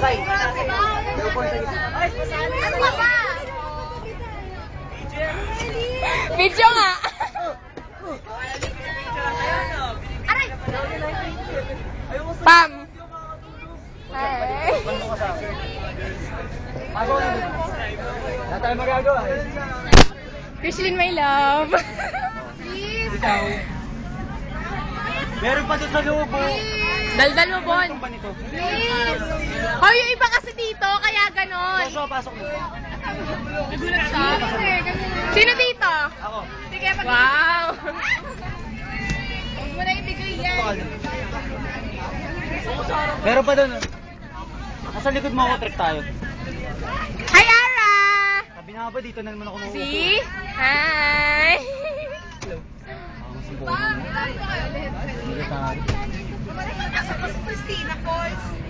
Sakay. Ano ka ba? Video nga. Aray! Pam! Hi! Wala tayo magagawa eh. Krishlyn, my love. Ikaw. Meron pa doon sa loob oh. Daldal mo, Bon. Itong pa nito. Hoy, yung iba kasi dito, kaya ganon. Pasok mo. Nagulat siya. Sino dito? Ako. Wow! Huwag mo na ibigay yan. Meron pa doon. Nasa likod mo ako, trek tayo. Hi, Ara! Sabi na ba, dito na naman ako mauupo. See? Hi! Masubukan mo. Hindi ka tayo. Christina Falls.